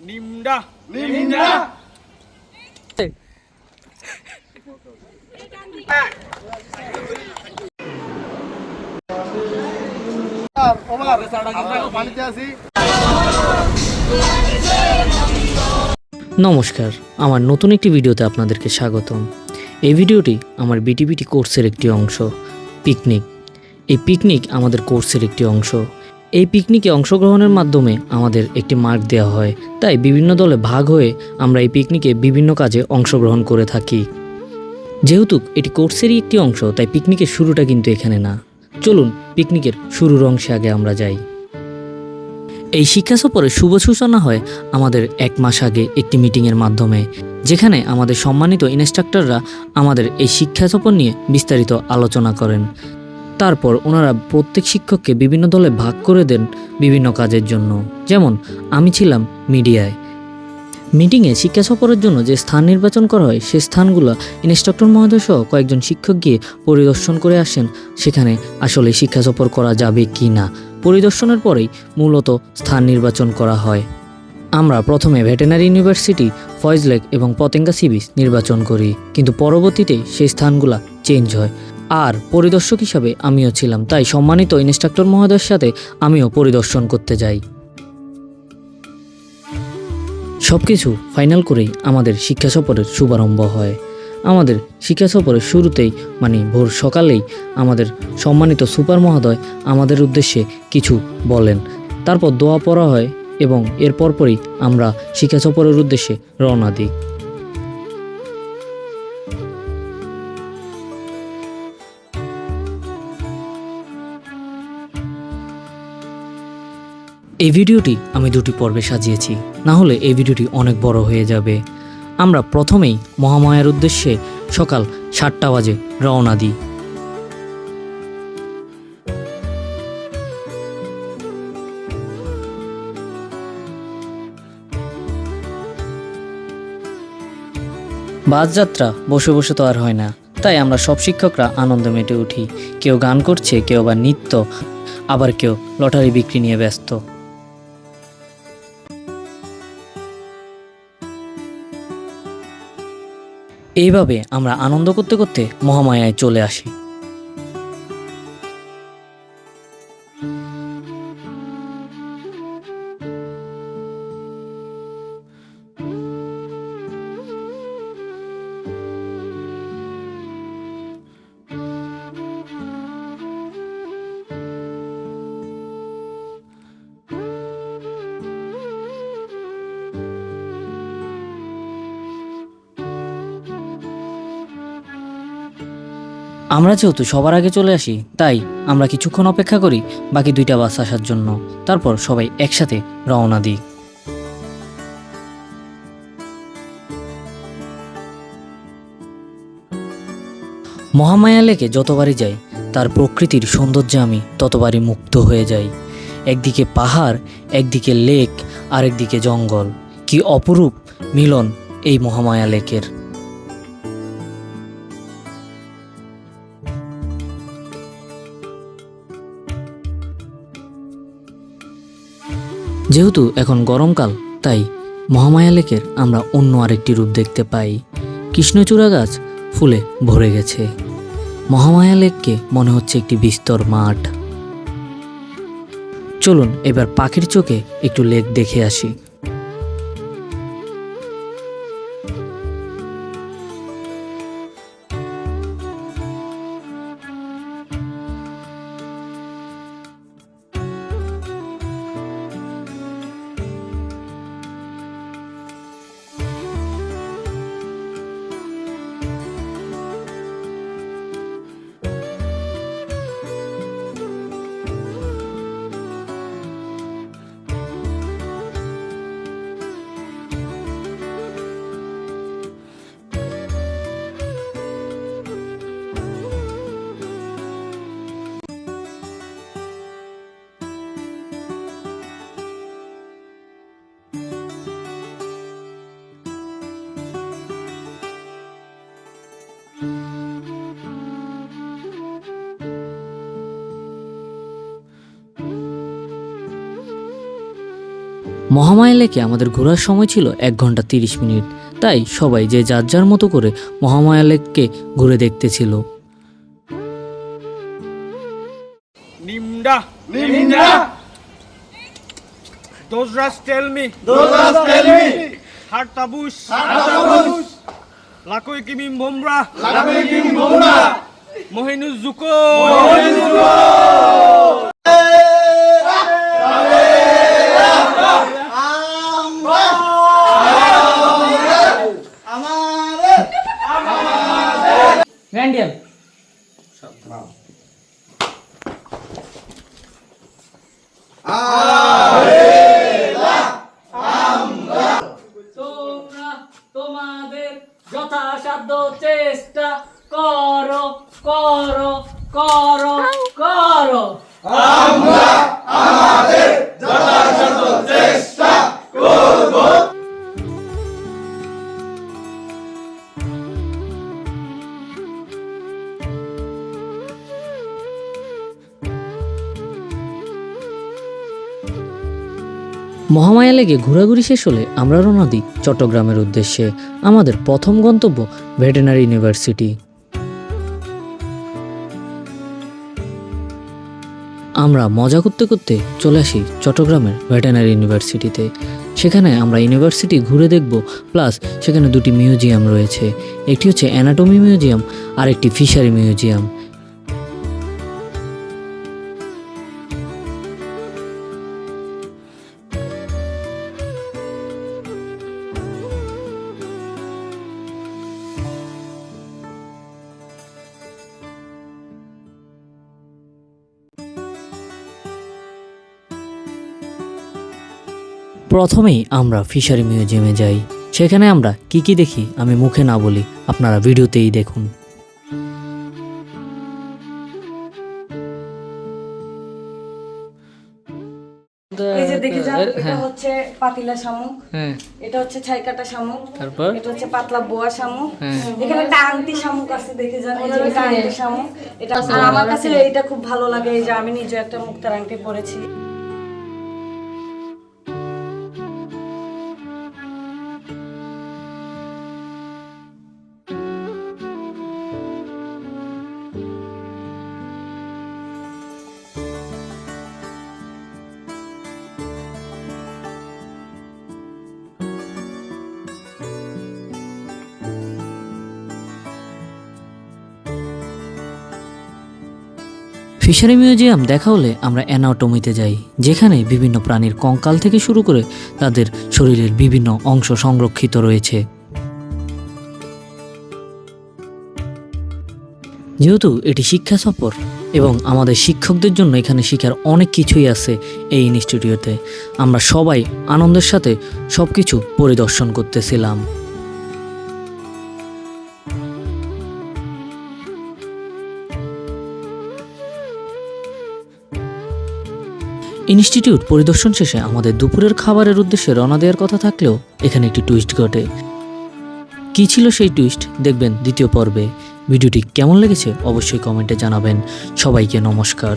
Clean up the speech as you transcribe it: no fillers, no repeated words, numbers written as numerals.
NIMDA NIMDA নমস্কার, আমার নতুন একটি ভিডিওতে আপনাদেরকে স্বাগতম। এই ভিডিওটি আমার বিটিবিটি কোর্সের একটি অংশ, পিকনিক। এই পিকনিক আমাদের কোর্সের একটি অংশ। এই পিকনিকে অংশগ্রহণের মাধ্যমে আমাদের একটি মার্ক দেওয়া হয়, তাই বিভিন্ন দলে ভাগ হয়ে আমরা এই পিকনিকে বিভিন্ন কাজে অংশগ্রহণ করে থাকি। যেহেতু এটি কোর্সেরই একটি অংশ, তাই পিকনিকের শুরুটা কিন্তু এখানে না। চলুন পিকনিকের শুরুর অংশে আগে আমরা যাই। এই শিক্ষা সফরের শুভ সূচনা হয় আমাদের 1 মাস আগে একটি মিটিংয়ের মাধ্যমে, যেখানে আমাদের সম্মানিত ইনস্ট্রাক্টররা আমাদের এই শিক্ষা সফর নিয়ে বিস্তারিত আলোচনা করেন। তারপর ওনারা প্রত্যেক শিক্ষককে বিভিন্ন দলে ভাগ করে দেন বিভিন্ন কাজের জন্য। যেমন আমি ছিলাম মিডিয়ায়। মিটিংয়ে শিক্ষা সফরের জন্য যে স্থান নির্বাচন করা হয়, সে স্থানগুলো ইনস্ট্রাক্টর মহোদয় সহ কয়েকজন শিক্ষক গিয়ে পরিদর্শন করে আসেন সেখানে আসলে শিক্ষা সফর করা যাবে কি না। পরিদর্শনের পরেই মূলত স্থান নির্বাচন করা হয়। আমরা প্রথমে ভেটেরিনারি ইউনিভার্সিটি, ফয়েজ লেক এবং পতেঙ্গা সি বিচ নির্বাচন করি, কিন্তু পরবর্তীতে সেই স্থানগুলো চেঞ্জ হয়। আর পরিদর্শক হিসাবে আমিও ছিলাম, তাই সম্মানিত ইনস্ট্রাক্টর মহোদয়ের সাথে আমিও পরিদর্শন করতে যাই। সব কিছু ফাইনাল করেই আমাদের শিক্ষা সফরের শুভারম্ভ হয়। আমাদের শিক্ষা সফরের শুরুতেই ভোর সকালেই আমাদের সম্মানিত সুপার মহোদয় আমাদের উদ্দেশ্যে কিছু বলেন। তারপর দোয়া পড়া হয় এবং এর পরপরই আমরা শিক্ষা সফরের উদ্দেশ্যে রওনা দিই। এই ভিডিওটি আমি 2টি পর্বে সাজিয়েছি, না হলে এই ভিডিওটি অনেক বড় হয়ে যাবে। আমরা প্রথমেই মহামায়ার উদ্দেশ্যে সকাল 7টা বাজে রওনা দিই। বাস যাত্রা বসে বসে তো আর হয় না, তাই আমরা সব শিক্ষকরা আনন্দে মেতে উঠি। কেউ গান করছে, কেউ বা নৃত্য, আবার কেউ লটারি বিক্রি নিয়ে ব্যস্ত। এইভাবে আমরা আনন্দ করতে করতে মহামায়ায় চলে আসি। আমরা যেহেতু সবার আগে চলে আসি, তাই আমরা কিছুক্ষণ অপেক্ষা করি বাকি 2টা বাস আসার জন্য। তারপর সবাই একসাথে রওনা দিই। মহামায়া লেকে যতবারই যাই, তার প্রকৃতির সৌন্দর্যে আমি ততবারই মুগ্ধ হয়ে যাই। একদিকে পাহাড়, একদিকে লেক, আরেকদিকে জঙ্গল। কি অপরূপ মিলন এই মহামায়া লেকের। যেহেতু এখন গরমকাল, তাই মহামায়া লেকের আমরা অন্য আরেকটি রূপ দেখতে পাই। কৃষ্ণচূড়া গাছ ফুলে ভরে গেছে। মহামায়া লেককে মনে হচ্ছে একটি বিস্তর মাঠ। চলুন এবার পাখির চোখে একটু লেক দেখে আসি। মহামায়া লেকে আমাদের ঘোরার সময় ছিল 1 ঘন্টা 30 মিনিট, তাই সবাই যে যার যার মতো করে মহামায়া লেককে ঘুরে দেখতেছিল। Nimda. Those rats tell me. Hartabush. Lakoi kimim bomra. Mohinuz zuko. র্যান্ডিয়াল তোমরা তোমাদের যথাসাধ্য চেষ্টা করো করো করো করো। মহামায়া লেগে ঘোরাঘুরি শেষ হলে আমরা রওনা দিই চট্টগ্রামের উদ্দেশ্যে। আমাদের প্রথম গন্তব্য ভেটেরিনারি ইউনিভার্সিটি। আমরা মজা করতে করতে চলে আসি চট্টগ্রামের ভেটেরিনারি ইউনিভার্সিটিতে। সেখানে আমরা ইউনিভার্সিটি ঘুরে দেখব, প্লাস সেখানে 2টি মিউজিয়াম রয়েছে। একটি হচ্ছে অ্যানাটমি মিউজিয়াম আর একটি ফিশারি মিউজিয়াম। প্রথমেই আমরা ফিশারি মিউজিয়ামে যাই। সেখানে আমরা কি দেখি আমি মুখে না বলি, আপনারা ভিডিওতেই দেখুন। এই যে দেখে যান, এটা হচ্ছে পাতিলা শামুক, হ্যাঁ, এটা হচ্ছে ছাইকাটা শামুক, তারপর এটা হচ্ছে পাতলা বোয়া শামুক, এখানে একটা আংটি শামুক আছে, দেখে যান, এই যে এটা আংটি শামুক। এটা আর আমার কাছে এটা খুব ভালো লাগে, এই যে আমি নিজে একটা মুক্তার আংটি পরেছি। ফিশারি মিউজিয়াম দেখা হলে আমরা অ্যানাটমিতে যাই, যেখানে বিভিন্ন প্রাণীর কঙ্কাল থেকে শুরু করে তাদের শরীরের বিভিন্ন অংশ সংরক্ষিত রয়েছে। যেহেতু এটি শিক্ষা সফর এবং আমাদের শিক্ষকদের জন্য এখানে শেখার অনেক কিছুই আছে এই ইনস্টিটিউটে, আমরা সবাই আনন্দের সাথে সব কিছু পরিদর্শন করতেছিলাম। ইনস্টিটিউট পরিদর্শন শেষে আমাদের দুপুরের খাবারের উদ্দেশ্যে রওনা দেওয়ার কথা থাকলেও এখানে একটি টুইস্ট ঘটে। কী ছিল সেই টুইস্ট দেখবেন দ্বিতীয় পর্বে। ভিডিওটি কেমন লেগেছে অবশ্যই কমেন্টে জানাবেন। সবাইকে নমস্কার।